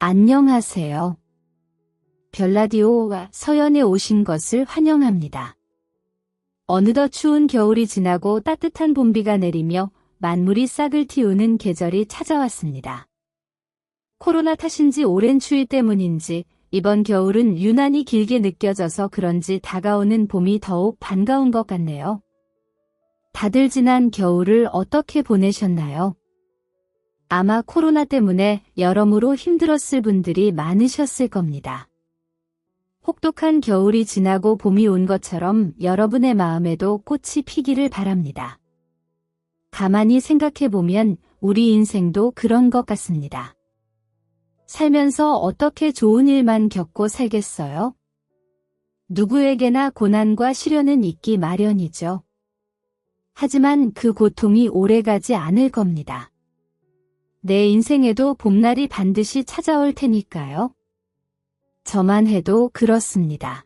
안녕하세요. 별라디오와 서연에 오신 것을 환영합니다. 어느덧 추운 겨울이 지나고 따뜻한 봄비가 내리며 만물이 싹을 틔우는 계절이 찾아왔습니다. 코로나 탓인지 오랜 추위 때문인지 이번 겨울은 유난히 길게 느껴져서 그런지 다가오는 봄이 더욱 반가운 것 같네요. 다들 지난 겨울을 어떻게 보내셨나요? 아마 코로나 때문에 여러모로 힘들었을 분들이 많으셨을 겁니다. 혹독한 겨울이 지나고 봄이 온 것처럼 여러분의 마음에도 꽃이 피기를 바랍니다. 가만히 생각해보면 우리 인생도 그런 것 같습니다. 살면서 어떻게 좋은 일만 겪고 살겠어요? 누구에게나 고난과 시련은 있기 마련이죠. 하지만 그 고통이 오래가지 않을 겁니다. 내 인생에도 봄날이 반드시 찾아올 테니까요. 저만 해도 그렇습니다.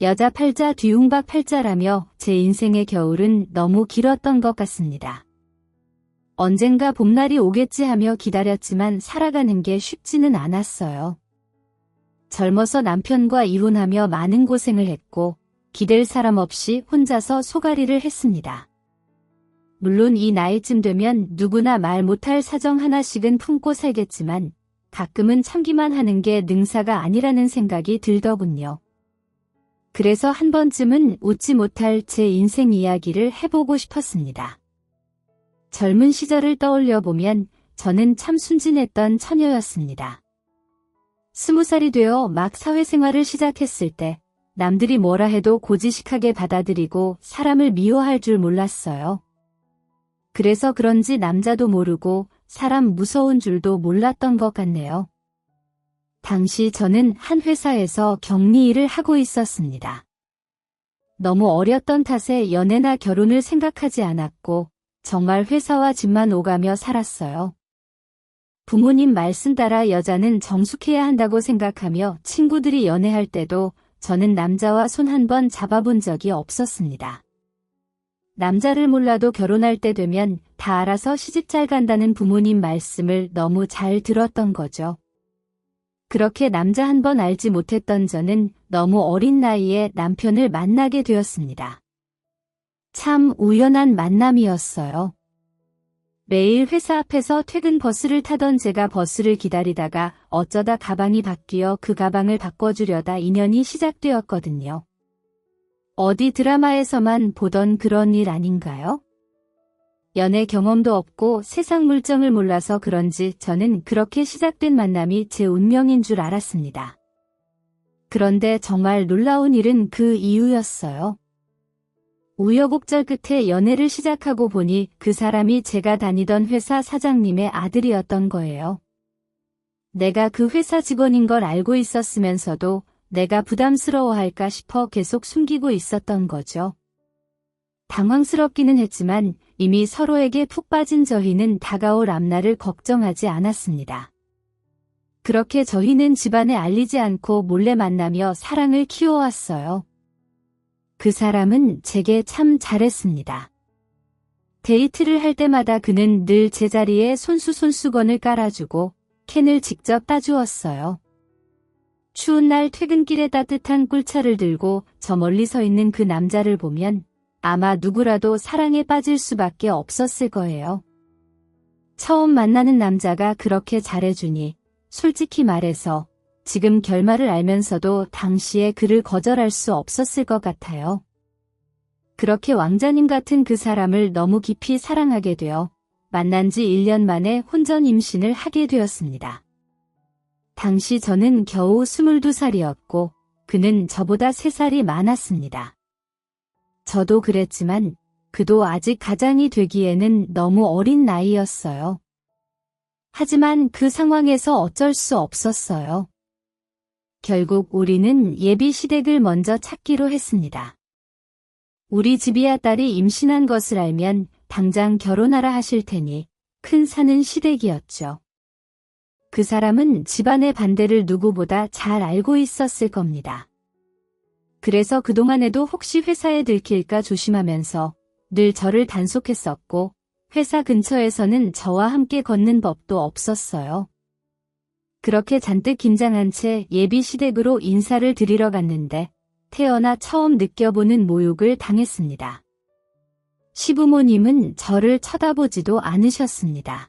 여자 팔자 뒤움박 팔자라며 제 인생의 겨울은 너무 길었던 것 같습니다. 언젠가 봄날이 오겠지 하며 기다렸지만 살아가는 게 쉽지는 않았어요. 젊어서 남편과 이혼하며 많은 고생을 했고 기댈 사람 없이 혼자서 소가리를 했습니다. 물론 이 나이쯤 되면 누구나 말 못할 사정 하나씩은 품고 살겠지만 가끔은 참기만 하는 게 능사가 아니라는 생각이 들더군요. 그래서 한 번쯤은 웃지 못할 제 인생 이야기를 해보고 싶었습니다. 젊은 시절을 떠올려 보면 저는 참 순진했던 처녀였습니다. 20살이 되어 막 사회생활을 시작했을 때 남들이 뭐라 해도 고지식하게 받아들이고 사람을 미워할 줄 몰랐어요. 그래서 그런지 남자도 모르고 사람 무서운 줄도 몰랐던 것 같네요. 당시 저는 한 회사에서 격리 일을 하고 있었습니다. 너무 어렸던 탓에 연애나 결혼을 생각하지 않았고 정말 회사와 집만 오가며 살았어요. 부모님 말씀 따라 여자는 정숙해야 한다고 생각하며 친구들이 연애할 때도 저는 남자와 손 한 번 잡아본 적이 없었습니다. 남자를 몰라도 결혼할 때 되면 다 알아서 시집 잘 간다는 부모님 말씀을 너무 잘 들었던 거죠. 그렇게 남자 한 번 알지 못했던 저는 너무 어린 나이에 남편을 만나게 되었습니다. 참 우연한 만남이었어요. 매일 회사 앞에서 퇴근 버스를 타던 제가 버스를 기다리다가 어쩌다 가방이 바뀌어 그 가방을 바꿔주려다 인연이 시작되었거든요. 어디 드라마에서만 보던 그런 일 아닌가요? 연애 경험도 없고 세상 물정을 몰라서 그런지 저는 그렇게 시작된 만남이 제 운명인 줄 알았습니다. 그런데 정말 놀라운 일은 그 이유였어요. 우여곡절 끝에 연애를 시작하고 보니 그 사람이 제가 다니던 회사 사장님의 아들이었던 거예요. 내가 그 회사 직원인 걸 알고 있었으면서도 내가 부담스러워할까 싶어 계속 숨기고 있었던 거죠. 당황스럽기는 했지만 이미 서로에게 푹 빠진 저희는 다가올 앞날을 걱정하지 않았습니다. 그렇게 저희는 집안에 알리지 않고 몰래 만나며 사랑을 키워왔어요. 그 사람은 제게 참 잘했습니다. 데이트를 할 때마다 그는 늘 제자리에 손수건을 깔아주고 캔을 직접 따주었어요. 추운 날 퇴근길에 따뜻한 꿀차를 들고 저 멀리 서 있는 그 남자를 보면 아마 누구라도 사랑에 빠질 수밖에 없었을 거예요. 처음 만나는 남자가 그렇게 잘해주니 솔직히 말해서 지금 결말을 알면서도 당시에 그를 거절할 수 없었을 것 같아요. 그렇게 왕자님 같은 그 사람을 너무 깊이 사랑하게 되어 만난 지 1년 만에 혼전 임신을 하게 되었습니다. 당시 저는 겨우 22살이었고 그는 저보다 3살이 많았습니다. 저도 그랬지만 그도 아직 가장이 되기에는 너무 어린 나이였어요. 하지만 그 상황에서 어쩔 수 없었어요. 결국 우리는 예비 시댁을 먼저 찾기로 했습니다. 우리 집이야 딸이 임신한 것을 알면 당장 결혼하라 하실 테니 큰 산은 시댁이었죠. 그 사람은 집안의 반대를 누구보다 잘 알고 있었을 겁니다. 그래서 그동안에도 혹시 회사에 들킬까 조심하면서 늘 저를 단속했었고 회사 근처에서는 저와 함께 걷는 법도 없었어요. 그렇게 잔뜩 긴장한 채 예비 시댁으로 인사를 드리러 갔는데 태어나 처음 느껴보는 모욕을 당했습니다. 시부모님은 저를 쳐다보지도 않으셨습니다.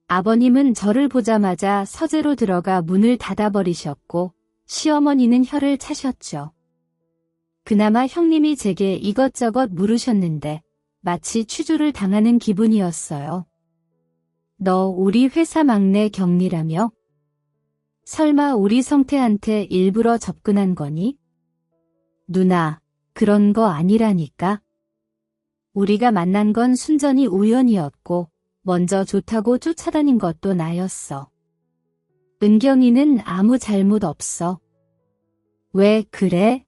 아버님은 저를 보자마자 서재로 들어가 문을 닫아버리셨고 시어머니는 혀를 차셨죠. 그나마 형님이 제게 이것저것 물으셨는데 마치 취조를 당하는 기분이었어요. 너 우리 회사 막내 경리라며? 설마 우리 성태한테 일부러 접근한 거니? 누나, 그런 거 아니라니까. 우리가 만난 건 순전히 우연이었고 먼저 좋다고 쫓아다닌 것도 나였어. 은경이는 아무 잘못 없어. 왜 그래?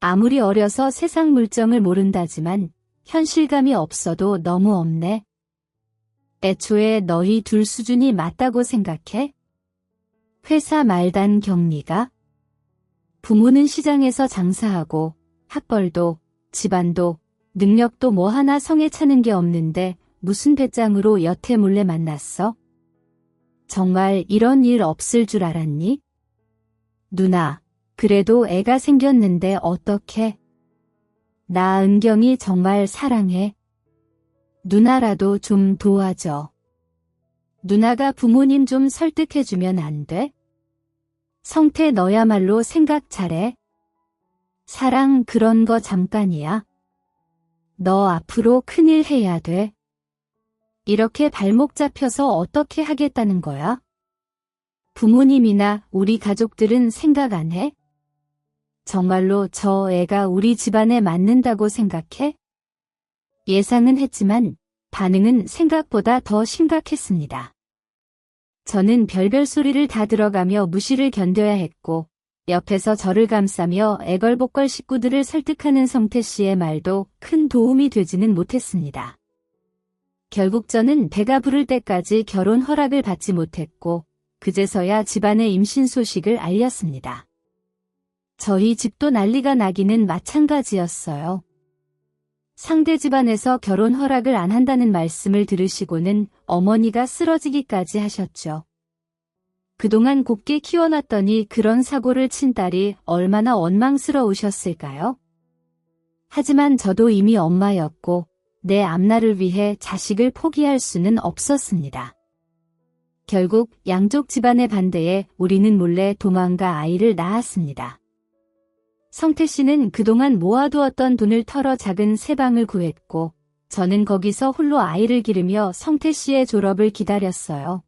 아무리 어려서 세상 물정을 모른다지만 현실감이 없어도 너무 없네. 애초에 너희 둘 수준이 맞다고 생각해? 회사 말단 경리가? 부모는 시장에서 장사하고 학벌도 집안도 능력도 뭐 하나 성에 차는 게 없는데 무슨 배짱으로 여태 몰래 만났어? 정말 이런 일 없을 줄 알았니? 누나, 그래도 애가 생겼는데 어떡해? 나 은경이 정말 사랑해. 누나라도 좀 도와줘. 누나가 부모님 좀 설득해주면 안 돼? 성태 너야말로 생각 잘해. 사랑 그런 거 잠깐이야. 너 앞으로 큰일 해야 돼. 이렇게 발목 잡혀서 어떻게 하겠다는 거야? 부모님이나 우리 가족들은 생각 안 해? 정말로 저 애가 우리 집안에 맞는다고 생각해? 예상은 했지만 반응은 생각보다 더 심각했습니다. 저는 별별 소리를 다 들어가며 무시를 견뎌야 했고 옆에서 저를 감싸며 애걸복걸 식구들을 설득하는 성태 씨의 말도 큰 도움이 되지는 못했습니다. 결국 저는 배가 부를 때까지 결혼 허락을 받지 못했고 그제서야 집안의 임신 소식을 알렸습니다. 저희 집도 난리가 나기는 마찬가지였어요. 상대 집안에서 결혼 허락을 안 한다는 말씀을 들으시고는 어머니가 쓰러지기까지 하셨죠. 그동안 곱게 키워놨더니 그런 사고를 친 딸이 얼마나 원망스러우셨을까요? 하지만 저도 이미 엄마였고 내 앞날을 위해 자식을 포기할 수는 없었습니다. 결국 양쪽 집안의 반대에 우리는 몰래 도망가 아이를 낳았습니다. 성태 씨는 그동안 모아두었던 돈을 털어 작은 새 방을 구했고 저는 거기서 홀로 아이를 기르며 성태 씨의 졸업을 기다렸어요.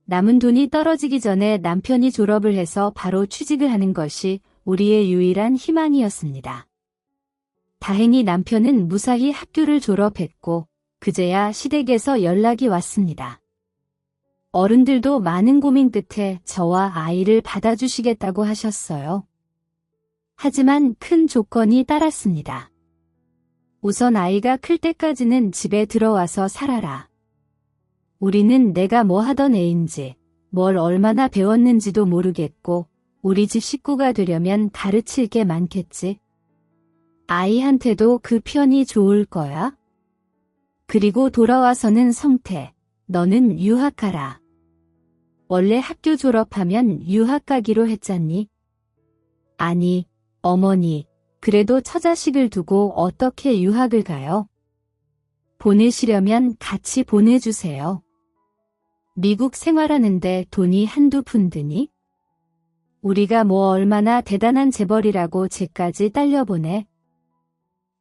남은 돈이 떨어지기 전에 남편이 졸업을 해서 바로 취직을 하는 것이 우리의 유일한 희망이었습니다. 다행히 남편은 무사히 학교를 졸업했고 그제야 시댁에서 연락이 왔습니다. 어른들도 많은 고민 끝에 저와 아이를 받아주시겠다고 하셨어요. 하지만 큰 조건이 따랐습니다. 우선 아이가 클 때까지는 집에 들어와서 살아라. 우리는 내가 뭐 하던 애인지, 뭘 얼마나 배웠는지도 모르겠고 우리 집 식구가 되려면 가르칠 게 많겠지. 아이한테도 그 편이 좋을 거야. 그리고 돌아와서는 성태, 너는 유학가라. 원래 학교 졸업하면 유학 가기로 했잖니? 아니, 어머니, 그래도 처자식을 두고 어떻게 유학을 가요? 보내시려면 같이 보내주세요. 미국 생활하는데 돈이 한두 푼 드니? 우리가 뭐 얼마나 대단한 재벌이라고 쟤까지 딸려보내.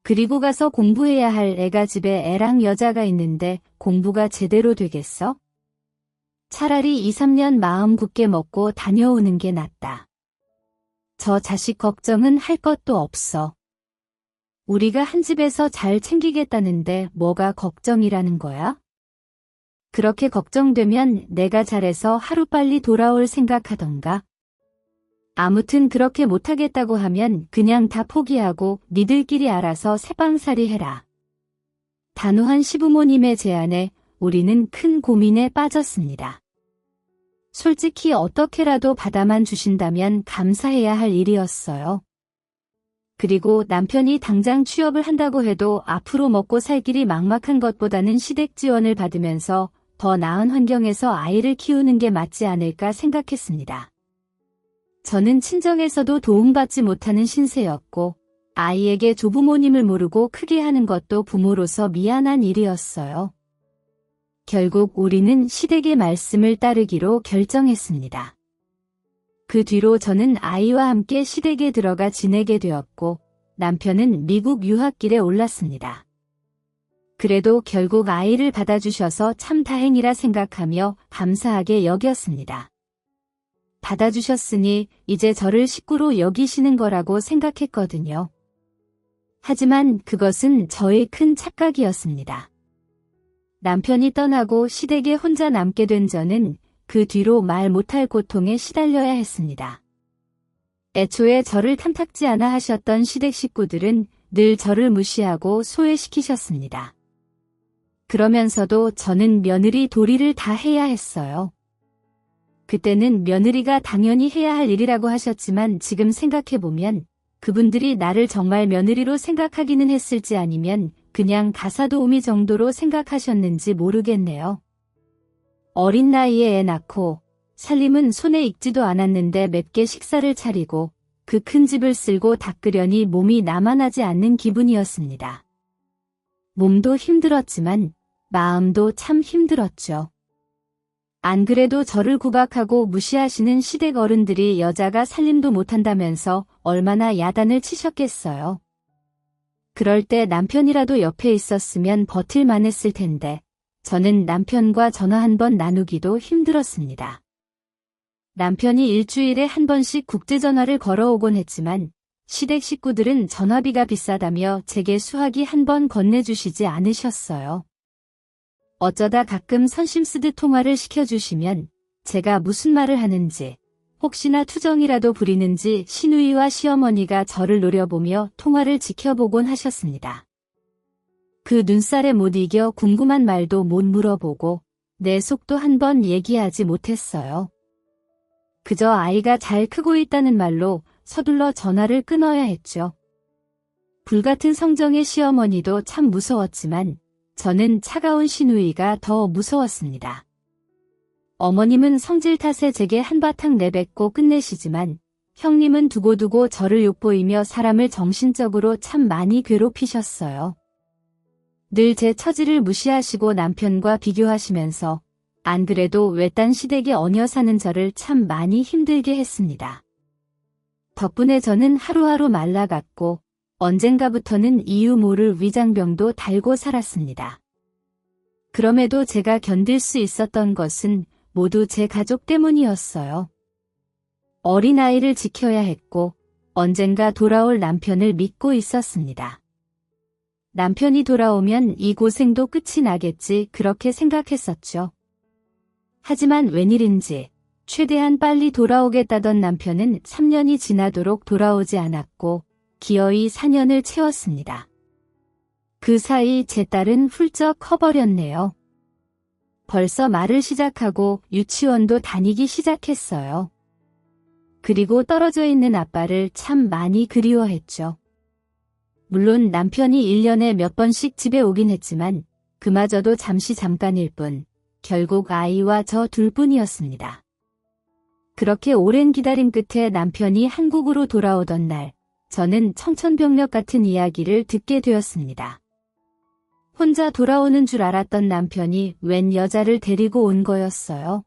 그리고 가서 공부해야 할 애가 집에 애랑 여자가 있는데 공부가 제대로 되겠어? 차라리 2, 3년 마음 굳게 먹고 다녀오는 게 낫다. 저 자식 걱정은 할 것도 없어. 우리가 한 집에서 잘 챙기겠다는데 뭐가 걱정이라는 거야? 그렇게 걱정되면 내가 잘해서 하루빨리 돌아올 생각하던가. 아무튼 그렇게 못하겠다고 하면 그냥 다 포기하고 니들끼리 알아서 새방살이 해라. 단호한 시부모님의 제안에 우리는 큰 고민에 빠졌습니다. 솔직히 어떻게라도 받아만 주신다면 감사해야 할 일이었어요. 그리고 남편이 당장 취업을 한다고 해도 앞으로 먹고 살 길이 막막한 것보다는 시댁 지원을 받으면서 더 나은 환경에서 아이를 키우는 게 맞지 않을까 생각했습니다. 저는 친정에서도 도움받지 못하는 신세였고 아이에게 조부모님을 모르고 크게 하는 것도 부모로서 미안한 일이었어요. 결국 우리는 시댁의 말씀을 따르기로 결정했습니다. 그 뒤로 저는 아이와 함께 시댁에 들어가 지내게 되었고 남편은 미국 유학길에 올랐습니다. 그래도 결국 아이를 받아주셔서 참 다행이라 생각하며 감사하게 여겼습니다. 받아주셨으니 이제 저를 식구로 여기시는 거라고 생각했거든요. 하지만 그것은 저의 큰 착각이었습니다. 남편이 떠나고 시댁에 혼자 남게 된 저는 그 뒤로 말 못할 고통에 시달려야 했습니다. 애초에 저를 탐탁지 않아 하셨던 시댁 식구들은 늘 저를 무시하고 소외시키셨습니다. 그러면서도 저는 며느리 도리를 다 해야 했어요. 그때는 며느리가 당연히 해야 할 일이라고 하셨지만 지금 생각해보면 그분들이 나를 정말 며느리로 생각하기는 했을지 아니면 그냥 가사도우미 정도로 생각하셨는지 모르겠네요. 어린 나이에 애 낳고 살림은 손에 익지도 않았는데 맵게 식사를 차리고 그 큰 집을 쓸고 닦으려니 몸이 남아나지 않는 기분이었습니다. 몸도 힘들었지만 마음도 참 힘들었죠. 안 그래도 저를 구박하고 무시하시는 시댁 어른들이 여자가 살림도 못한다면서 얼마나 야단을 치셨겠어요. 그럴 때 남편이라도 옆에 있었으면 버틸만 했을 텐데 저는 남편과 전화 한 번 나누기도 힘들었습니다. 남편이 일주일에 한 번씩 국제전화를 걸어오곤 했지만 시댁 식구들은 전화비가 비싸다며 제게 수화기 한 번 건네주시지 않으셨어요. 어쩌다 가끔 선심 쓰듯 통화를 시켜주시면 제가 무슨 말을 하는지 혹시나 투정이라도 부리는지 시누이와 시어머니가 저를 노려보며 통화를 지켜보곤 하셨습니다. 그 눈살에 못 이겨 궁금한 말도 못 물어보고 내 속도 한 번 얘기하지 못했어요. 그저 아이가 잘 크고 있다는 말로 서둘러 전화를 끊어야 했죠. 불같은 성정의 시어머니도 참 무서웠지만 저는 차가운 시누이가 더 무서웠습니다. 어머님은 성질 탓에 제게 한바탕 내뱉고 끝내시지만 형님은 두고두고 저를 욕보이며 사람을 정신적으로 참 많이 괴롭히셨어요. 늘 제 처지를 무시하시고 남편과 비교하시면서 안 그래도 외딴 시댁에 얹혀 사는 저를 참 많이 힘들게 했습니다. 덕분에 저는 하루하루 말라갔고 언젠가부터는 이유 모를 위장병도 달고 살았습니다. 그럼에도 제가 견딜 수 있었던 것은 모두 제 가족 때문이었어요. 어린아이를 지켜야 했고 언젠가 돌아올 남편을 믿고 있었습니다. 남편이 돌아오면 이 고생도 끝이 나겠지 그렇게 생각했었죠. 하지만 웬일인지 최대한 빨리 돌아오겠다던 남편은 3년이 지나도록 돌아오지 않았고 기어이 4년을 채웠습니다. 그 사이 제 딸은 훌쩍 커버렸네요. 벌써 말을 시작하고 유치원도 다니기 시작했어요. 그리고 떨어져 있는 아빠를 참 많이 그리워했죠. 물론 남편이 1년에 몇 번씩 집에 오긴 했지만 그마저도 잠깐일 뿐 결국 아이와 저 둘뿐이었습니다. 그렇게 오랜 기다림 끝에 남편이 한국으로 돌아오던 날 저는 청천벽력 같은 이야기를 듣게 되었습니다. 혼자 돌아오는 줄 알았던 남편이 웬 여자를 데리고 온 거였어요.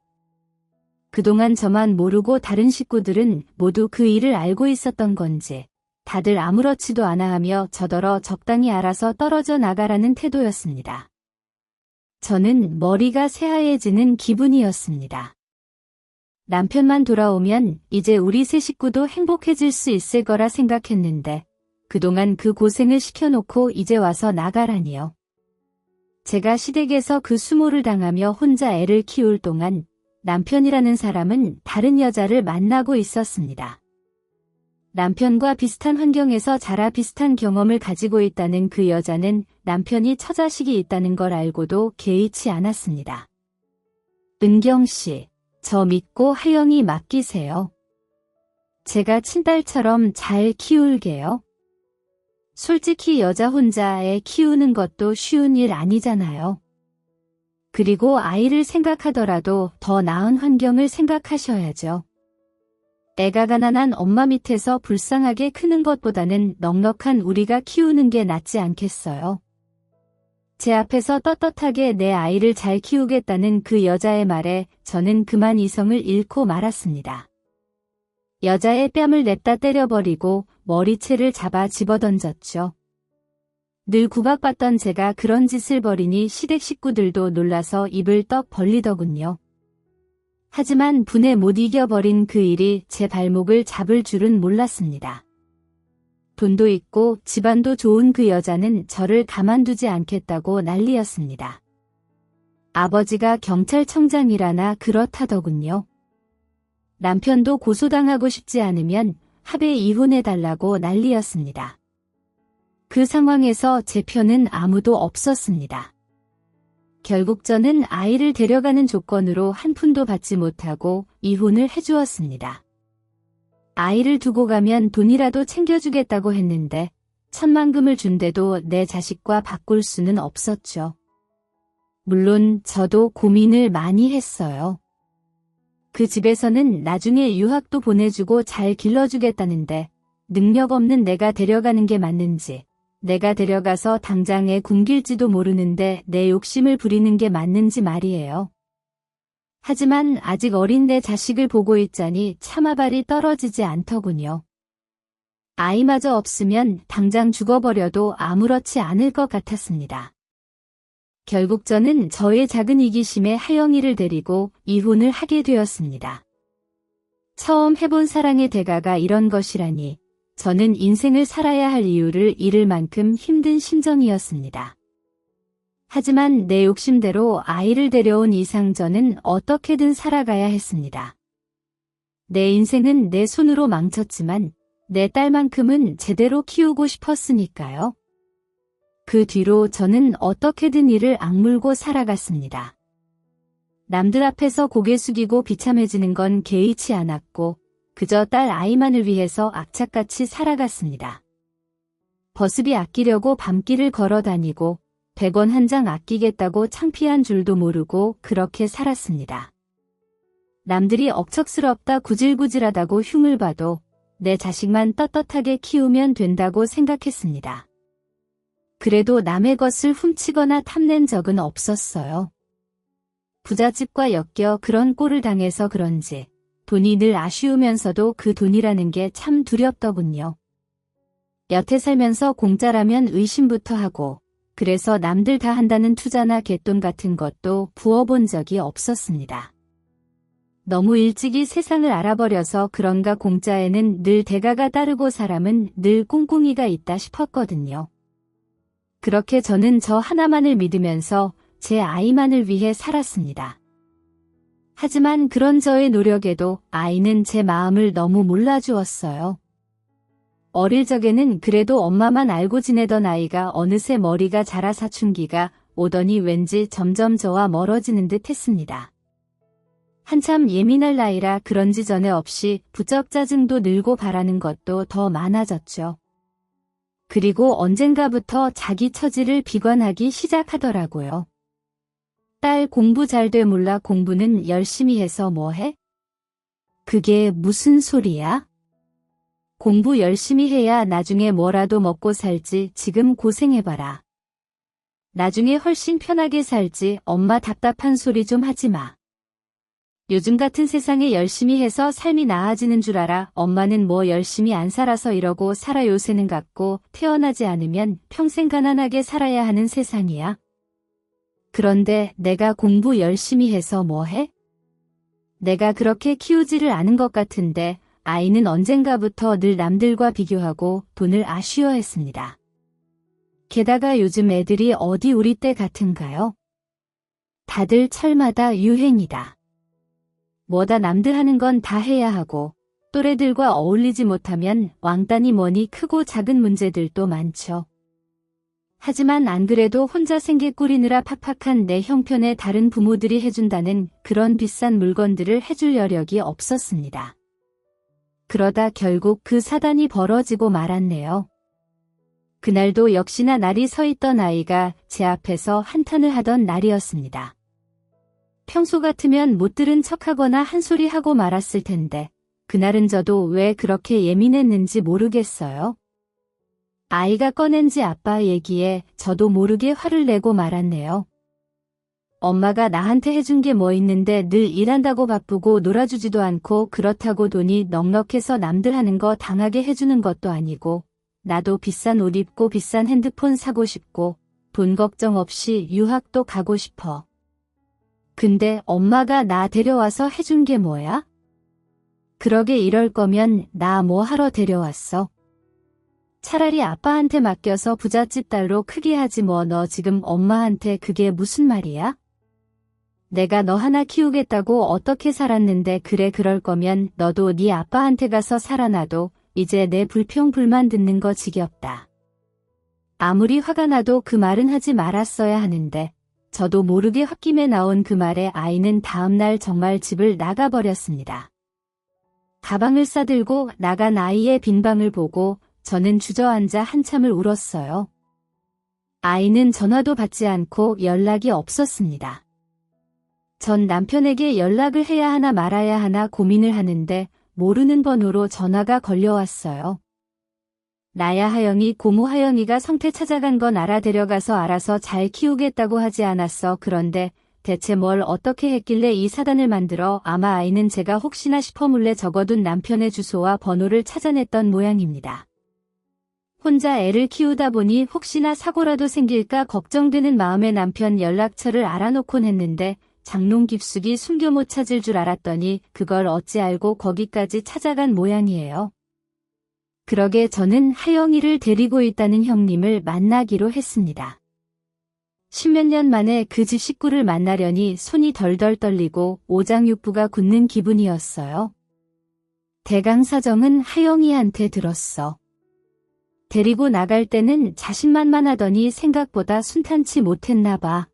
그동안 저만 모르고 다른 식구들은 모두 그 일을 알고 있었던 건지 다들 아무렇지도 않아 하며 저더러 적당히 알아서 떨어져 나가라는 태도였습니다. 저는 머리가 새하얘지는 기분이었습니다. 남편만 돌아오면 이제 우리 세 식구도 행복해질 수 있을 거라 생각했는데 그동안 그 고생을 시켜놓고 이제 와서 나가라니요. 제가 시댁에서 그 수모를 당하며 혼자 애를 키울 동안 남편이라는 사람은 다른 여자를 만나고 있었습니다. 남편과 비슷한 환경에서 자라 비슷한 경험을 가지고 있다는 그 여자는 남편이 처자식이 있다는 걸 알고도 개의치 않았습니다. 은경 씨, 저 믿고 하영이 맡기세요. 제가 친딸처럼 잘 키울게요. 솔직히 여자 혼자 애 키우는 것도 쉬운 일 아니잖아요. 그리고 아이를 생각하더라도 더 나은 환경을 생각하셔야죠. 애가 가난한 엄마 밑에서 불쌍하게 크는 것보다는 넉넉한 우리가 키우는 게 낫지 않겠어요? 제 앞에서 떳떳하게 내 아이를 잘 키우겠다는 그 여자의 말에 저는 그만 이성을 잃고 말았습니다. 여자의 뺨을 냅다 때려버리고 머리채를 잡아 집어던졌죠. 늘 구박받던 제가 그런 짓을 벌이니 시댁 식구들도 놀라서 입을 떡 벌리더군요. 하지만 분에 못 이겨버린 그 일이 제 발목을 잡을 줄은 몰랐습니다. 돈도 있고 집안도 좋은 그 여자는 저를 가만두지 않겠다고 난리였습니다. 아버지가 경찰청장이라나 그렇다더군요. 남편도 고소당하고 싶지 않으면 합의 이혼해달라고 난리였습니다. 그 상황에서 제 편은 아무도 없었습니다. 결국 저는 아이를 데려가는 조건으로 한 푼도 받지 못하고 이혼을 해주었습니다. 아이를 두고 가면 돈이라도 챙겨주겠다고 했는데 천만금을 준데도 내 자식과 바꿀 수는 없었죠. 물론 저도 고민을 많이 했어요. 그 집에서는 나중에 유학도 보내주고 잘 길러주겠다는데 능력 없는 내가 데려가는 게 맞는지, 내가 데려가서 당장 애 굶길지도 모르는데 내 욕심을 부리는 게 맞는지 말이에요. 하지만 아직 어린 내 자식을 보고 있자니 참아발이 떨어지지 않더군요. 아이마저 없으면 당장 죽어버려도 아무렇지 않을 것 같았습니다. 결국 저는 저의 작은 이기심에 하영이를 데리고 이혼을 하게 되었습니다. 처음 해본 사랑의 대가가 이런 것이라니 저는 인생을 살아야 할 이유를 잃을 만큼 힘든 심정이었습니다. 하지만 내 욕심대로 아이를 데려온 이상 저는 어떻게든 살아가야 했습니다. 내 인생은 내 손으로 망쳤지만 내 딸만큼은 제대로 키우고 싶었으니까요. 그 뒤로 저는 어떻게든 이를 악물고 살아갔습니다. 남들 앞에서 고개 숙이고 비참해지는 건 개의치 않았고 그저 딸 아이만을 위해서 악착같이 살아갔습니다. 버스비 아끼려고 밤길을 걸어 다니고 100원 한 장 아끼겠다고 창피한 줄도 모르고 그렇게 살았습니다. 남들이 억척스럽다 구질구질하다고 흉을 봐도 내 자식만 떳떳하게 키우면 된다고 생각했습니다. 그래도 남의 것을 훔치거나 탐낸 적은 없었어요. 부잣집과 엮여 그런 꼴을 당해서 그런지 돈이 늘 아쉬우면서도 그 돈이라는 게 참 두렵더군요. 여태 살면서 공짜라면 의심부터 하고 그래서 남들 다 한다는 투자나 갯돈 같은 것도 부어본 적이 없었습니다. 너무 일찍이 세상을 알아버려서 그런가 공짜에는 늘 대가가 따르고 사람은 늘 꿍꿍이가 있다 싶었거든요. 그렇게 저는 저 하나만을 믿으면서 제 아이만을 위해 살았습니다. 하지만 그런 저의 노력에도 아이는 제 마음을 너무 몰라주었어요. 어릴 적에는 그래도 엄마만 알고 지내던 아이가 어느새 머리가 자라 사춘기가 오더니 왠지 점점 저와 멀어지는 듯 했습니다. 한참 예민할 나이라 그런지 전에 없이 부쩍 짜증도 늘고 바라는 것도 더 많아졌죠. 그리고 언젠가부터 자기 처지를 비관하기 시작하더라고요. 딸 공부 잘 돼 몰라 공부는 열심히 해서 뭐 해? 그게 무슨 소리야? 공부 열심히 해야 나중에 뭐라도 먹고 살지 지금 고생해봐라. 나중에 훨씬 편하게 살지 엄마 답답한 소리 좀 하지 마. 요즘 같은 세상에 열심히 해서 삶이 나아지는 줄 알아. 엄마는 뭐 열심히 안 살아서 이러고 살아 요새는 같고 태어나지 않으면 평생 가난하게 살아야 하는 세상이야. 그런데 내가 공부 열심히 해서 뭐 해? 내가 그렇게 키우지를 않은 것 같은데 아이는 언젠가부터 늘 남들과 비교하고 돈을 아쉬워했습니다. 게다가 요즘 애들이 어디 우리 때 같은가요? 다들 철마다 유행이다. 뭐다 남들 하는 건 다 해야 하고 또래들과 어울리지 못하면 왕따니 뭐니 크고 작은 문제들도 많죠. 하지만 안 그래도 혼자 생계 꾸리느라 팍팍한 내 형편에 다른 부모들이 해준다는 그런 비싼 물건들을 해줄 여력이 없었습니다. 그러다 결국 그 사단이 벌어지고 말았네요. 그날도 역시나 날이 서 있던 아이가 제 앞에서 한탄을 하던 날이었습니다. 평소 같으면 못 들은 척하거나 한 소리 하고 말았을 텐데 그날은 저도 왜 그렇게 예민했는지 모르겠어요. 아이가 꺼낸 지 아빠 얘기에 저도 모르게 화를 내고 말았네요. 엄마가 나한테 해준 게 뭐 있는데 늘 일한다고 바쁘고 놀아주지도 않고 그렇다고 돈이 넉넉해서 남들 하는 거 당하게 해주는 것도 아니고 나도 비싼 옷 입고 비싼 핸드폰 사고 싶고 돈 걱정 없이 유학도 가고 싶어. 근데 엄마가 나 데려와서 해준 게 뭐야? 그러게 이럴 거면 나 뭐 하러 데려왔어? 차라리 아빠한테 맡겨서 부잣집 딸로 크게 하지 뭐. 너 지금 엄마한테 그게 무슨 말이야? 내가 너 하나 키우겠다고 어떻게 살았는데 그래 그럴 거면 너도 네 아빠한테 가서 살아나도 이제 내 불평불만 듣는 거 지겹다. 아무리 화가 나도 그 말은 하지 말았어야 하는데 저도 모르게 홧김에 나온 그 말에 아이는 다음날 정말 집을 나가버렸습니다. 가방을 싸들고 나간 아이의 빈 방을 보고 저는 주저앉아 한참을 울었어요. 아이는 전화도 받지 않고 연락이 없었습니다. 전 남편에게 연락을 해야 하나 말아야 하나 고민을 하는데 모르는 번호로 전화가 걸려왔어요. 나야 하영이 고모 하영이가 성태 찾아간 건 알아. 데려가서 알아서 잘 키우겠다고 하지 않았어. 그런데 대체 뭘 어떻게 했길래 이 사단을 만들어. 아마 아이는 제가 혹시나 싶어 몰래 적어둔 남편의 주소와 번호를 찾아냈던 모양입니다. 혼자 애를 키우다 보니 혹시나 사고라도 생길까 걱정되는 마음에 남편 연락처를 알아놓곤 했는데 장롱 깊숙이 숨겨 못 찾을 줄 알았더니 그걸 어찌 알고 거기까지 찾아간 모양이에요. 그러게 저는 하영이를 데리고 있다는 형님을 만나기로 했습니다. 십몇 년 만에 그 집 식구를 만나려니 손이 덜덜 떨리고 오장육부가 굳는 기분이었어요. 대강 사정은 하영이한테 들었어. 데리고 나갈 때는 자신만만하더니 생각보다 순탄치 못했나 봐.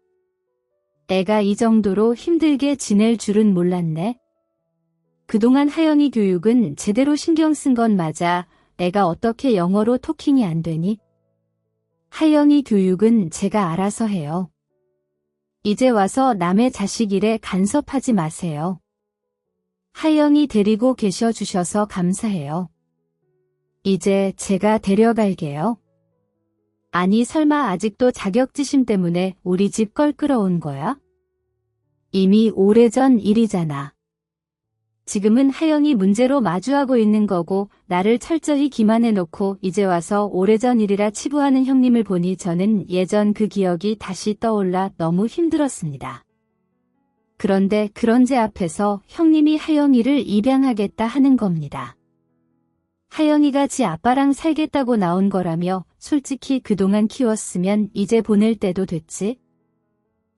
애가 이 정도로 힘들게 지낼 줄은 몰랐네. 그동안 하영이 교육은 제대로 신경 쓴 건 맞아. 애가 어떻게 영어로 토킹이 안 되니? 하영이 교육은 제가 알아서 해요. 이제 와서 남의 자식 일에 간섭하지 마세요. 하영이 데리고 계셔 주셔서 감사해요. 이제 제가 데려갈게요. 아니 설마 아직도 자격지심 때문에 우리 집 걸 끌어온 거야? 이미 오래전 일이잖아. 지금은 하영이 문제로 마주하고 있는 거고 나를 철저히 기만해놓고 이제 와서 오래전 일이라 치부하는 형님을 보니 저는 예전 그 기억이 다시 떠올라 너무 힘들었습니다. 그런데 그런 제 앞에서 형님이 하영이를 입양하겠다 하는 겁니다. 하영이가 지 아빠랑 살겠다고 나온 거라며 솔직히 그동안 키웠으면 이제 보낼 때도 됐지.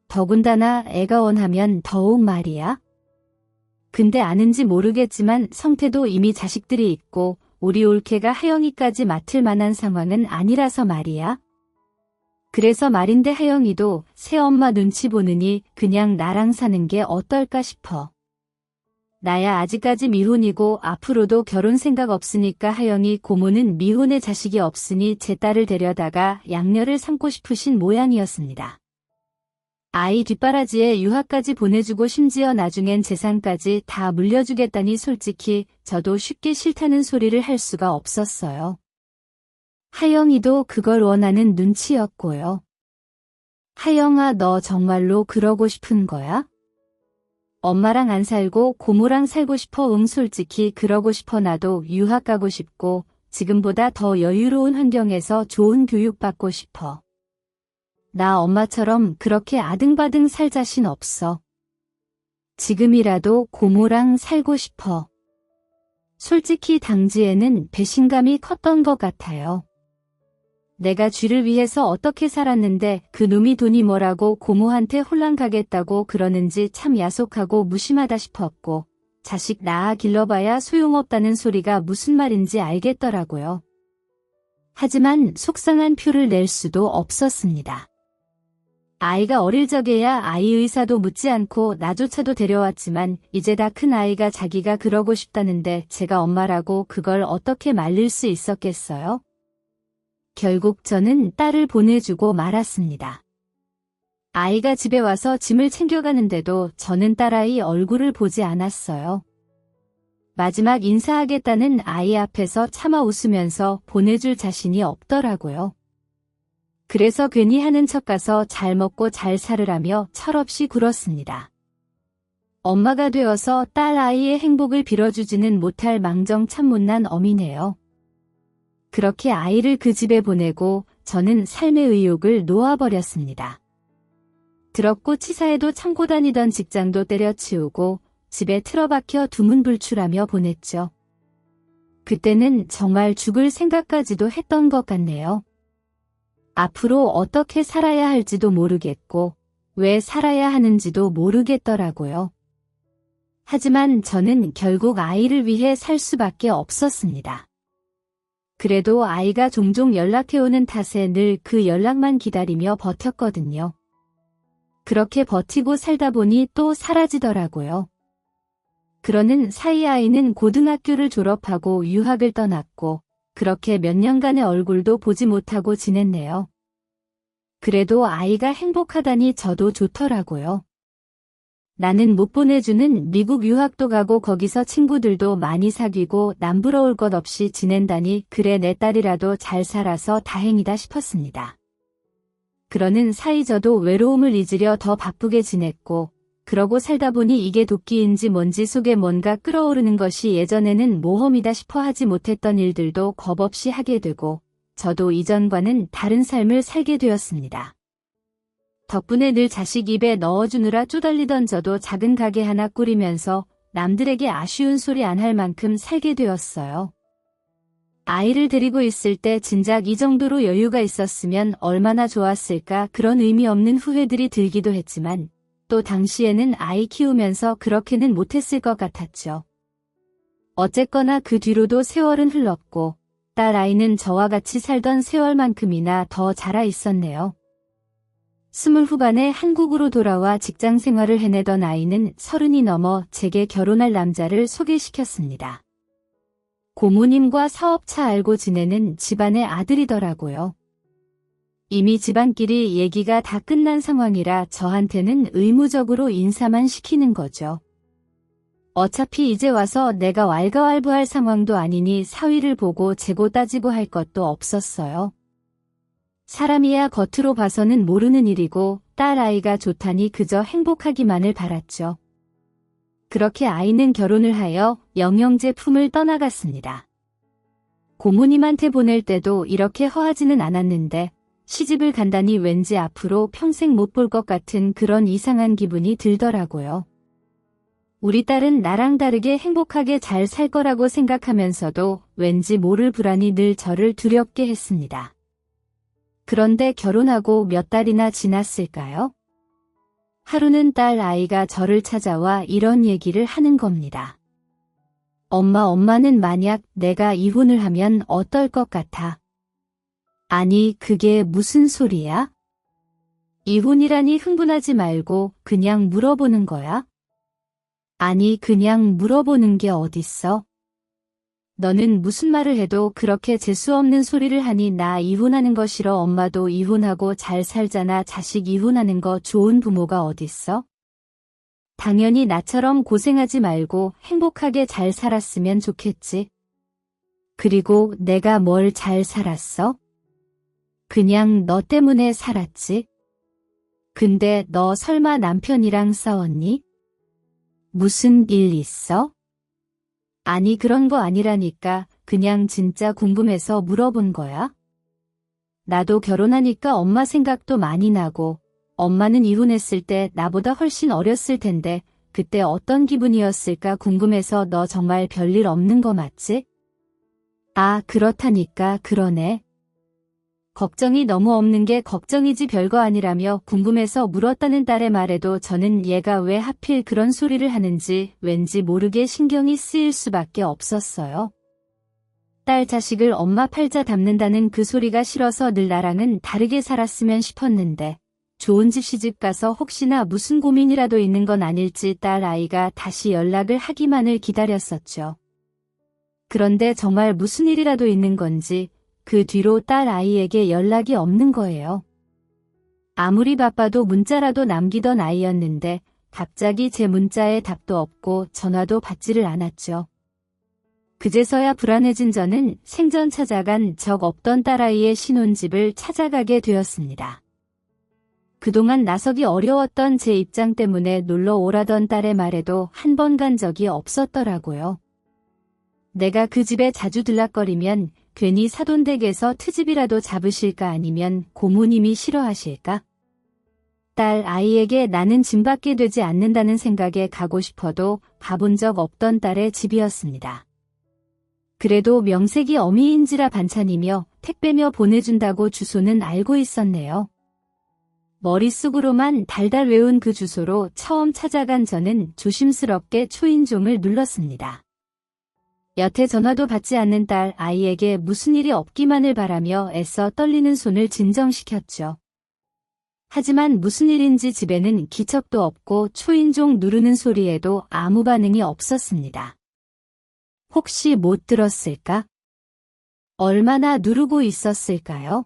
더군다나 애가 원하면 더욱 말이야. 근데 아는지 모르겠지만 성태도 이미 자식들이 있고 우리 올케가 하영이까지 맡을 만한 상황은 아니라서 말이야. 그래서 말인데 하영이도 새엄마 눈치 보느니 그냥 나랑 사는 게 어떨까 싶어. 나야 아직까지 미혼이고 앞으로도 결혼 생각 없으니까 하영이 고모는 미혼의 자식이 없으니 제 딸을 데려다가 양녀를 삼고 싶으신 모양이었습니다. 아이 뒷바라지에 유학까지 보내주고 심지어 나중엔 재산까지 다 물려주겠다니 솔직히 저도 쉽게 싫다는 소리를 할 수가 없었어요. 하영이도 그걸 원하는 눈치였고요. 하영아, 너 정말로 그러고 싶은 거야? 엄마랑 안 살고 고모랑 살고 싶어. 솔직히 그러고 싶어. 나도 유학 가고 싶고 지금보다 더 여유로운 환경에서 좋은 교육 받고 싶어. 나 엄마처럼 그렇게 아등바등 살 자신 없어. 지금이라도 고모랑 살고 싶어. 솔직히 당시에는 배신감이 컸던 것 같아요. 내가 쥐를 위해서 어떻게 살았는데 그 놈이 돈이 뭐라고 고모한테 홀랑 가겠다고 그러는지 참 야속하고 무심하다 싶었고 자식 낳아 길러봐야 소용없다는 소리가 무슨 말인지 알겠더라고요. 하지만 속상한 표를 낼 수도 없었습니다. 아이가 어릴 적에야 아이 의사도 묻지 않고 나조차도 데려왔지만 이제 다 큰 아이가 자기가 그러고 싶다는데 제가 엄마라고 그걸 어떻게 말릴 수 있었겠어요? 결국 저는 딸을 보내주고 말았습니다. 아이가 집에 와서 짐을 챙겨가는데도 저는 딸아이 얼굴을 보지 않았어요. 마지막 인사하겠다는 아이 앞에서 차마 웃으면서 보내줄 자신이 없더라고요. 그래서 괜히 하는 척 가서 잘 먹고 잘 살으라며 철없이 굴었습니다. 엄마가 되어서 딸아이의 행복을 빌어주지는 못할 망정 참 못난 어미네요. 그렇게 아이를 그 집에 보내고 저는 삶의 의욕을 놓아버렸습니다. 더럽고 치사해도 참고 다니던 직장도 때려치우고 집에 틀어박혀 두문불출하며 보냈죠. 그때는 정말 죽을 생각까지도 했던 것 같네요. 앞으로 어떻게 살아야 할지도 모르겠고 왜 살아야 하는지도 모르겠더라고요. 하지만 저는 결국 아이를 위해 살 수밖에 없었습니다. 그래도 아이가 종종 연락해오는 탓에 늘 그 연락만 기다리며 버텼거든요. 그렇게 버티고 살다 보니 또 사라지더라고요. 그러는 사이 아이는 고등학교를 졸업하고 유학을 떠났고 그렇게 몇 년간의 얼굴도 보지 못하고 지냈네요. 그래도 아이가 행복하다니 저도 좋더라고요. 나는 못 보내주는 미국 유학도 가고 거기서 친구들도 많이 사귀고 남부러울 것 없이 지낸다니 그래 내 딸이라도 잘 살아서 다행이다 싶었습니다. 그러는 사이 저도 외로움을 잊으려 더 바쁘게 지냈고 그러고 살다 보니 이게 도끼인지 뭔지 속에 뭔가 끓어오르는 것이 예전에는 모험이다 싶어 하지 못했던 일들도 겁없이 하게 되고 저도 이전과는 다른 삶을 살게 되었습니다. 덕분에 늘 자식 입에 넣어주느라 쪼달리던 저도 작은 가게 하나 꾸리면서 남들에게 아쉬운 소리 안 할 만큼 살게 되었어요. 아이를 데리고 있을 때 진작 이 정도로 여유가 있었으면 얼마나 좋았을까 그런 의미 없는 후회들이 들기도 했지만 또 당시에는 아이 키우면서 그렇게는 못했을 것 같았죠. 어쨌거나 그 뒤로도 세월은 흘렀고 딸 아이는 저와 같이 살던 세월만큼이나 더 자라 있었네요. 20 후반에 한국으로 돌아와 직장 생활을 해내던 아이는 30이 넘어 제게 결혼할 남자를 소개시켰습니다. 고모님과 사업차 알고 지내는 집안의 아들이더라고요. 이미 집안끼리 얘기가 다 끝난 상황이라 저한테는 의무적으로 인사만 시키는 거죠. 어차피 이제 와서 내가 왈가왈부할 상황도 아니니 사위를 보고 재고 따지고 할 것도 없었어요. 사람이야 겉으로 봐서는 모르는 일이고 딸 아이가 좋다니 그저 행복하기만을 바랐죠. 그렇게 아이는 결혼을 하여 영영제 품을 떠나갔습니다. 고모님한테 보낼 때도 이렇게 허하지는 않았는데 시집을 간다니 왠지 앞으로 평생 못 볼 것 같은 그런 이상한 기분이 들더라고요. 우리 딸은 나랑 다르게 행복하게 잘 살 거라고 생각하면서도 왠지 모를 불안이 늘 저를 두렵게 했습니다. 그런데 결혼하고 몇 달이나 지났을까요? 하루는 딸 아이가 저를 찾아와 이런 얘기를 하는 겁니다. 엄마는 만약 내가 이혼을 하면 어떨 것 같아? 아니, 그게 무슨 소리야? 이혼이라니 흥분하지 말고 그냥 물어보는 거야? 아니, 그냥 물어보는 게 어딨어? 너는 무슨 말을 해도 그렇게 재수없는 소리를 하니 나 이혼하는 거 싫어. 엄마도 이혼하고 잘 살잖아. 자식 이혼하는 거 좋은 부모가 어딨어? 당연히 나처럼 고생하지 말고 행복하게 잘 살았으면 좋겠지. 그리고 내가 뭘 잘 살았어? 그냥 너 때문에 살았지. 근데 너 설마 남편이랑 싸웠니? 무슨 일 있어? 아니 그런 거 아니라니까. 그냥 진짜 궁금해서 물어본 거야. 나도 결혼하니까 엄마 생각도 많이 나고 엄마는 이혼했을 때 나보다 훨씬 어렸을 텐데 그때 어떤 기분이었을까 궁금해서. 너 정말 별일 없는 거 맞지? 아, 그렇다니까. 그러네. 걱정이 너무 없는 게 걱정이지 별거 아니라며 궁금해서 물었다는 딸의 말에도 저는 얘가 왜 하필 그런 소리를 하는지 왠지 모르게 신경이 쓰일 수밖에 없었어요. 딸 자식을 엄마 팔자 닮는다는 그 소리가 싫어서 늘 나랑은 다르게 살았으면 싶었는데 좋은 집 시집 가서 혹시나 무슨 고민이라도 있는 건 아닐지 딸 아이가 다시 연락을 하기만을 기다렸었죠. 그런데 정말 무슨 일이라도 있는 건지 그 뒤로 딸 아이에게 연락이 없는 거예요. 아무리 바빠도 문자라도 남기던 아이였는데 갑자기 제 문자에 답도 없고 전화도 받지를 않았죠. 그제서야 불안해진 저는 생전 찾아간 적 없던 딸아이의 신혼집을 찾아가게 되었습니다. 그동안 나서기 어려웠던 제 입장 때문에 놀러 오라던 딸의 말에도 한 번 간 적이 없었더라고요. 내가 그 집에 자주 들락거리면 괜히 사돈댁에서 트집이라도 잡으실까 아니면 고모님이 싫어하실까? 딸 아이에게 나는 짐받게 되지 않는다는 생각에 가고 싶어도 가본 적 없던 딸의 집이었습니다. 그래도 명색이 어미인지라 반찬이며 택배며 보내준다고 주소는 알고 있었네요. 머릿속으로만 달달 외운 그 주소로 처음 찾아간 저는 조심스럽게 초인종을 눌렀습니다. 여태 전화도 받지 않는 딸 아이에게 무슨 일이 없기만을 바라며 애써 떨리는 손을 진정시켰죠. 하지만 무슨 일인지 집에는 기척도 없고 초인종 누르는 소리에도 아무 반응이 없었습니다. 혹시 못 들었을까? 얼마나 누르고 있었을까요?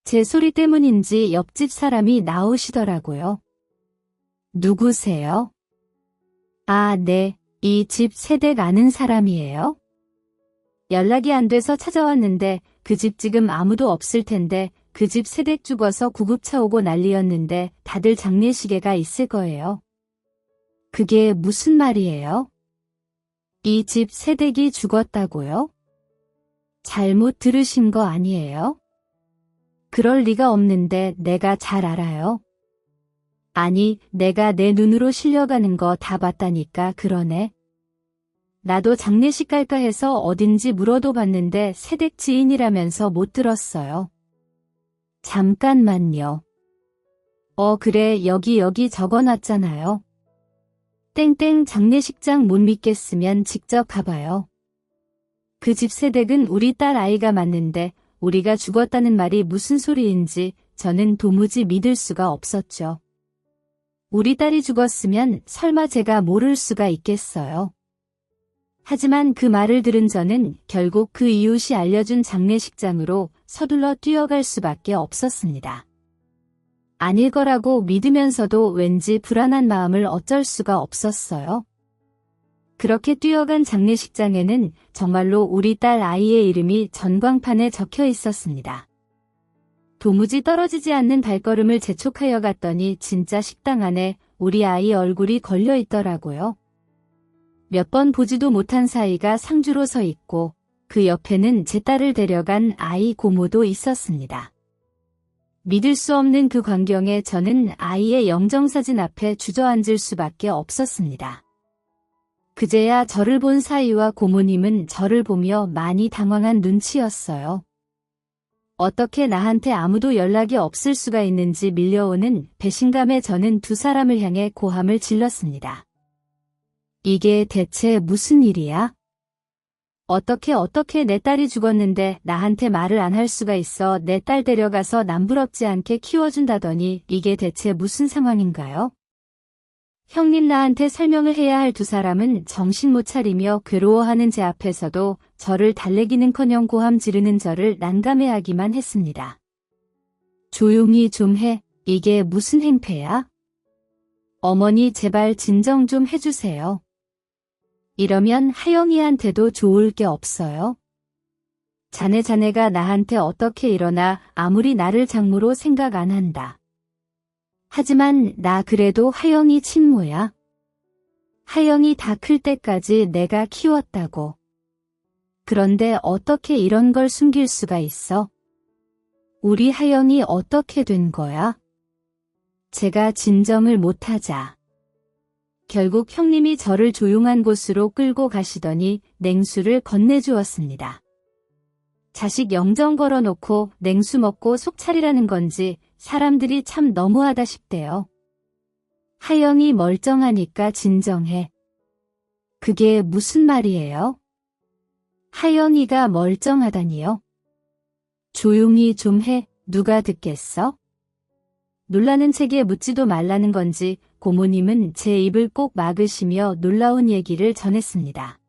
제 소리 때문인지 옆집 사람이 나오시더라고요. 누구세요? 아, 네. 이 집 새댁 아는 사람이에요? 연락이 안 돼서 찾아왔는데 그 집 지금 아무도 없을 텐데 그 집 새댁 죽어서 구급차 오고 난리였는데 다들 장례식에가 있을 거예요. 그게 무슨 말이에요? 이 집 새댁이 죽었다고요? 잘못 들으신 거 아니에요? 그럴 리가 없는데 내가 잘 알아요. 아니, 내가 내 눈으로 실려가는 거 다 봤다니까 그러네. 나도 장례식 갈까 해서 어딘지 물어도 봤는데 새댁 지인이라면서 못 들었어요. 잠깐만요. 그래, 여기 적어놨잖아요. 땡땡 장례식장 못 믿겠으면 직접 가봐요. 그 집 새댁은 우리 딸 아이가 맞는데 우리가 죽었다는 말이 무슨 소리인지 저는 도무지 믿을 수가 없었죠. 우리 딸이 죽었으면 설마 제가 모를 수가 있겠어요. 하지만 그 말을 들은 저는 결국 그 이웃이 알려준 장례식장으로 서둘러 뛰어갈 수밖에 없었습니다. 아닐 거라고 믿으면서도 왠지 불안한 마음을 어쩔 수가 없었어요. 그렇게 뛰어간 장례식장에는 정말로 우리 딸 아이의 이름이 전광판에 적혀 있었습니다. 도무지 떨어지지 않는 발걸음을 재촉하여 갔더니 진짜 식당 안에 우리 아이 얼굴이 걸려 있더라고요. 몇 번 보지도 못한 사이가 상주로 서 있고 그 옆에는 제 딸을 데려간 아이 고모도 있었습니다. 믿을 수 없는 그 광경에 저는 아이의 영정사진 앞에 주저앉을 수밖에 없었습니다. 그제야 저를 본 사위와 고모님은 저를 보며 많이 당황한 눈치였어요. 어떻게 나한테 아무도 연락이 없을 수가 있는지 밀려오는 배신감에 저는 두 사람을 향해 고함을 질렀습니다. 이게 대체 무슨 일이야? 어떻게 내 딸이 죽었는데 나한테 말을 안 할 수가 있어. 내 딸 데려가서 남부럽지 않게 키워준다더니 이게 대체 무슨 상황인가요? 형님, 나한테 설명을 해야 할 두 사람은 정신 못 차리며 괴로워하는 제 앞에서도 저를 달래기는커녕 고함 지르는 저를 난감해하기만 했습니다. 조용히 좀 해. 이게 무슨 행패야? 어머니, 제발 진정 좀 해주세요. 이러면 하영이한테도 좋을 게 없어요. 자네가 나한테 어떻게 이러나 아무리 나를 장모로 생각 안 한다. 하지만 나 그래도 하영이 친모야. 하영이 다 클 때까지 내가 키웠다고. 그런데 어떻게 이런 걸 숨길 수가 있어? 우리 하영이 어떻게 된 거야? 제가 진정을 못하자. 결국 형님이 저를 조용한 곳으로 끌고 가시더니 냉수를 건네주었습니다. 자식 영정 걸어놓고 냉수 먹고 속 차리라는 건지 사람들이 참 너무하다 싶대요. 하영이 멀쩡하니까 진정해. 그게 무슨 말이에요? 하영이가 멀쩡하다니요? 조용히 좀 해. 누가 듣겠어? 놀라는 체기에 묻지도 말라는 건지 고모님은 제 입을 꼭 막으시며 놀라운 얘기를 전했습니다.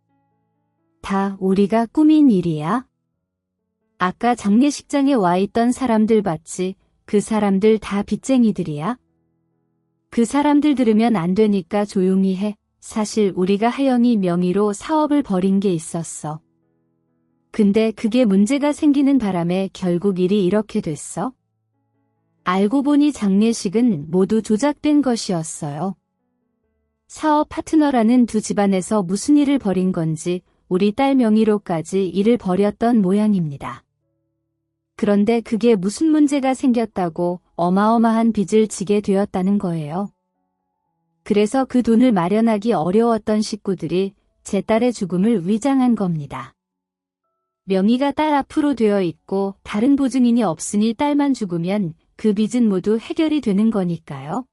다 우리가 꾸민 일이야? 아까 장례식장에 와 있던 사람들 봤지? 그 사람들 다 빚쟁이들이야? 그 사람들 들으면 안 되니까 조용히 해. 사실 우리가 하영이 명의로 사업을 벌인 게 있었어. 근데 그게 문제가 생기는 바람에 결국 일이 이렇게 됐어. 알고 보니 장례식은 모두 조작된 것이었어요. 사업 파트너라는 두 집안에서 무슨 일을 벌인 건지 우리 딸 명의로까지 일을 벌였던 모양입니다. 그런데 그게 무슨 문제가 생겼다고 어마어마한 빚을 지게 되었다는 거예요. 그래서 그 돈을 마련하기 어려웠던 식구들이 제 딸의 죽음을 위장한 겁니다. 명의가 딸 앞으로 되어 있고 다른 보증인이 없으니 딸만 죽으면 그 빚은 모두 해결이 되는 거니까요.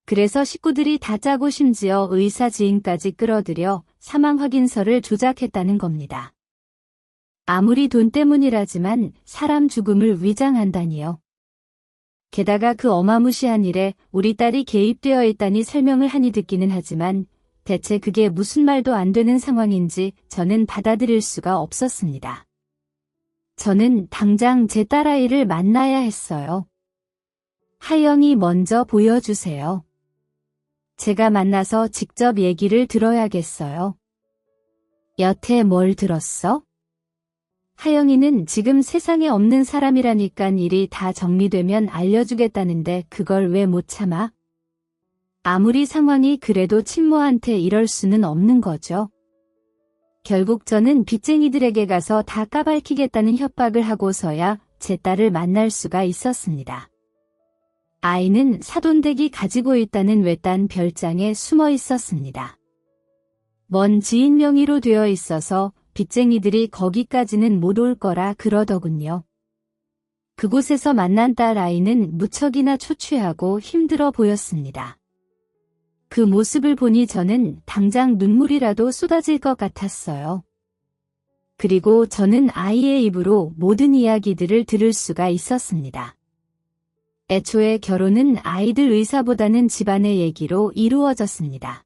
그래서 식구들이 다 짜고 심지어 의사 지인까지 끌어들여 사망 확인서를 조작했다는 겁니다. 아무리 돈 때문이라지만 사람 죽음을 위장한다니요. 게다가 그 어마무시한 일에 우리 딸이 개입되어 있다니 설명을 하니 듣기는 하지만 대체 그게 무슨 말도 안 되는 상황인지 저는 받아들일 수가 없었습니다. 저는 당장 제 딸아이를 만나야 했어요. 하영이 먼저 보여주세요. 제가 만나서 직접 얘기를 들어야겠어요. 여태 뭘 들었어? 하영이는 지금 세상에 없는 사람이라니깐 일이 다 정리되면 알려주겠다는데 그걸 왜 못 참아? 아무리 상황이 그래도 친모한테 이럴 수는 없는 거죠. 결국 저는 빚쟁이들에게 가서 다 까발키겠다는 협박을 하고서야 제 딸을 만날 수가 있었습니다. 아이는 사돈댁이 가지고 있다는 외딴 별장에 숨어 있었습니다. 먼 지인 명의로 되어 있어서 빚쟁이들이 거기까지는 못 올 거라 그러더군요. 그곳에서 만난 딸 아이는 무척이나 초췌하고 힘들어 보였습니다. 그 모습을 보니 저는 당장 눈물이라도 쏟아질 것 같았어요. 그리고 저는 아이의 입으로 모든 이야기들을 들을 수가 있었습니다. 애초에 결혼은 아이들 의사보다는 집안의 얘기로 이루어졌습니다.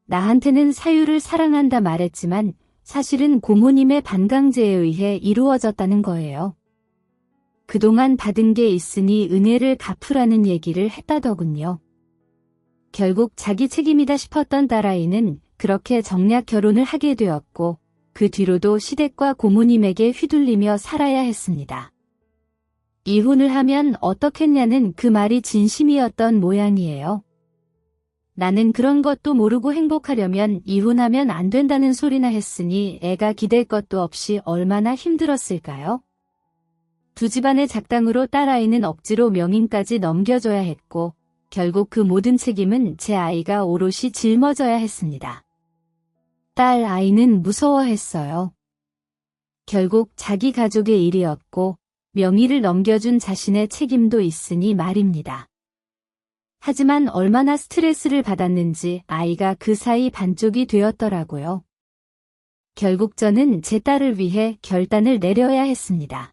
나한테는 사유를 사랑한다 말했지만 사실은 고모님의 반강제에 의해 이루어졌다는 거예요. 그동안 받은 게 있으니 은혜를 갚으라는 얘기를 했다더군요. 결국 자기 책임이다 싶었던 딸아이는 그렇게 정략 결혼을 하게 되었고 그 뒤로도 시댁과 고모님에게 휘둘리며 살아야 했습니다. 이혼을 하면 어떻겠냐는 그 말이 진심이었던 모양이에요. 나는 그런 것도 모르고 행복하려면 이혼하면 안 된다는 소리나 했으니 애가 기댈 것도 없이 얼마나 힘들었을까요? 두 집안의 작당으로 딸아이는 억지로 명인까지 넘겨줘야 했고 결국 그 모든 책임은 제 아이가 오롯이 짊어져야 했습니다. 딸 아이는 무서워했어요. 결국 자기 가족의 일이었고 명의를 넘겨준 자신의 책임도 있으니 말입니다. 하지만 얼마나 스트레스를 받았는지 아이가 그 사이 반쪽이 되었더라고요. 결국 저는 제 딸을 위해 결단을 내려야 했습니다.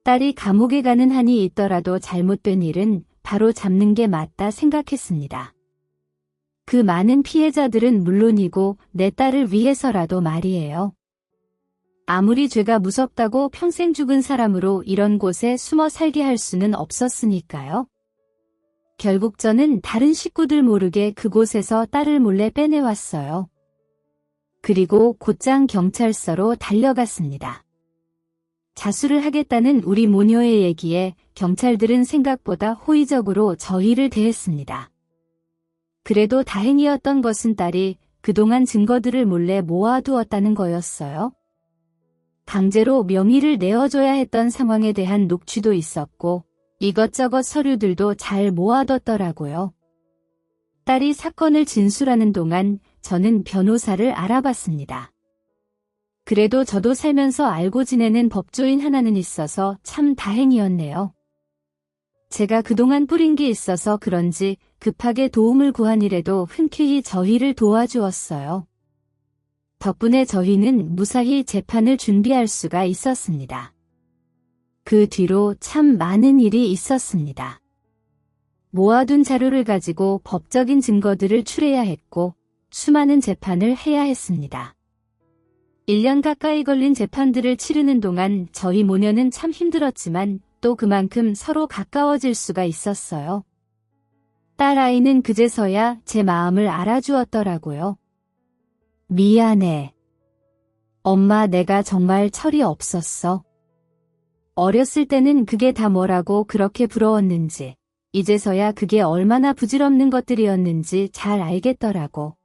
딸이 감옥에 가는 한이 있더라도 잘못된 일은 바로 잡는 게 맞다 생각했습니다. 그 많은 피해자들은 물론이고 내 딸을 위해서라도 말이에요. 아무리 죄가 무섭다고 평생 죽은 사람으로 이런 곳에 숨어 살게 할 수는 없었으니까요. 결국 저는 다른 식구들 모르게 그곳에서 딸을 몰래 빼내왔어요. 그리고 곧장 경찰서로 달려갔습니다. 자수를 하겠다는 우리 모녀의 얘기에 경찰들은 생각보다 호의적으로 저희를 대했습니다. 그래도 다행이었던 것은 딸이 그동안 증거들을 몰래 모아두었다는 거였어요. 강제로 명의를 내어줘야 했던 상황에 대한 녹취도 있었고 이것저것 서류들도 잘 모아뒀더라고요. 딸이 사건을 진술하는 동안 저는 변호사를 알아봤습니다. 그래도 저도 살면서 알고 지내는 법조인 하나는 있어서 참 다행이었네요. 제가 그동안 뿌린 게 있어서 그런지 급하게 도움을 구한 일에도 흔쾌히 저희를 도와주었어요. 덕분에 저희는 무사히 재판을 준비할 수가 있었습니다. 그 뒤로 참 많은 일이 있었습니다. 모아둔 자료를 가지고 법적인 증거들을 추려야 했고 수많은 재판을 해야 했습니다. 1년 가까이 걸린 재판들을 치르는 동안 저희 모녀는 참 힘들었지만 또 그만큼 서로 가까워질 수가 있었어요. 딸아이는 그제서야 제 마음을 알아주었더라고요. 미안해. 엄마, 내가 정말 철이 없었어. 어렸을 때는 그게 다 뭐라고 그렇게 부러웠는지, 이제서야 그게 얼마나 부질없는 것들이었는지 잘 알겠더라고.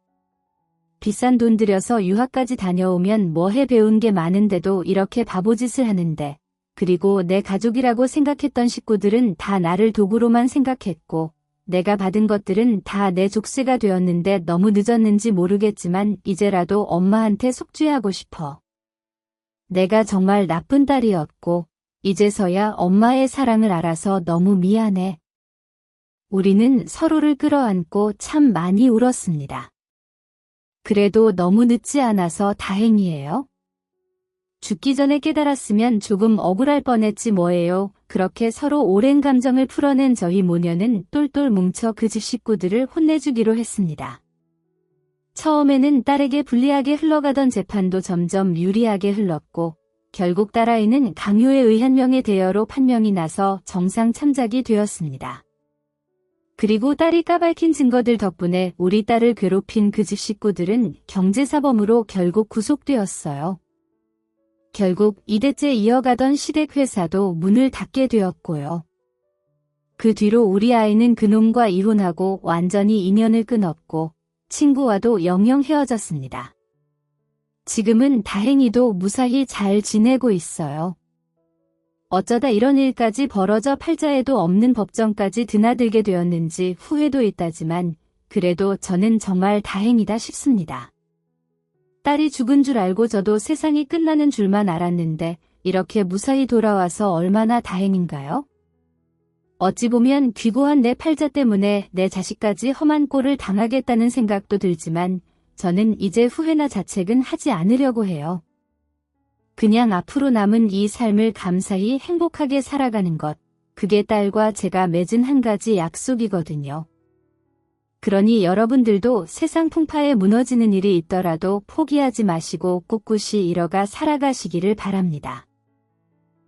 비싼 돈 들여서 유학까지 다녀오면 뭐해 배운 게 많은데도 이렇게 바보짓을 하는데, 그리고 내 가족이라고 생각했던 식구들은 다 나를 도구로만 생각했고, 내가 받은 것들은 다 내 족쇄가 되었는데 너무 늦었는지 모르겠지만 이제라도 엄마한테 속죄하고 싶어. 내가 정말 나쁜 딸이었고, 이제서야 엄마의 사랑을 알아서 너무 미안해. 우리는 서로를 끌어안고 참 많이 울었습니다. 그래도 너무 늦지 않아서 다행이에요. 죽기 전에 깨달았으면 조금 억울할 뻔했지 뭐예요. 그렇게 서로 오랜 감정을 풀어낸 저희 모녀는 똘똘 뭉쳐 그 집 식구들을 혼내주기로 했습니다. 처음에는 딸에게 불리하게 흘러가던 재판도 점점 유리하게 흘렀고, 결국 딸아이는 강요에 의한 명예대여로 판명이 나서 정상 참작이 되었습니다. 그리고 딸이 까발킨 증거들 덕분에 우리 딸을 괴롭힌 그 집 식구들은 경제사범으로 결국 구속되었어요. 결국 2대째 이어가던 시댁회사도 문을 닫게 되었고요. 그 뒤로 우리 아이는 그놈과 이혼하고 완전히 인연을 끊었고 친구와도 영영 헤어졌습니다. 지금은 다행히도 무사히 잘 지내고 있어요. 어쩌다 이런 일까지 벌어져 팔자에도 없는 법정까지 드나들게 되었는지 후회도 있다지만 그래도 저는 정말 다행이다 싶습니다. 딸이 죽은 줄 알고 저도 세상이 끝나는 줄만 알았는데 이렇게 무사히 돌아와서 얼마나 다행인가요? 어찌 보면 귀고한 내 팔자 때문에 내 자식까지 험한 꼴을 당하겠다는 생각도 들지만 저는 이제 후회나 자책은 하지 않으려고 해요. 그냥 앞으로 남은 이 삶을 감사히 행복하게 살아가는 것, 그게 딸과 제가 맺은 한 가지 약속이거든요. 그러니 여러분들도 세상 풍파에 무너지는 일이 있더라도 포기하지 마시고 꿋꿋이 이뤄가 살아가시기를 바랍니다.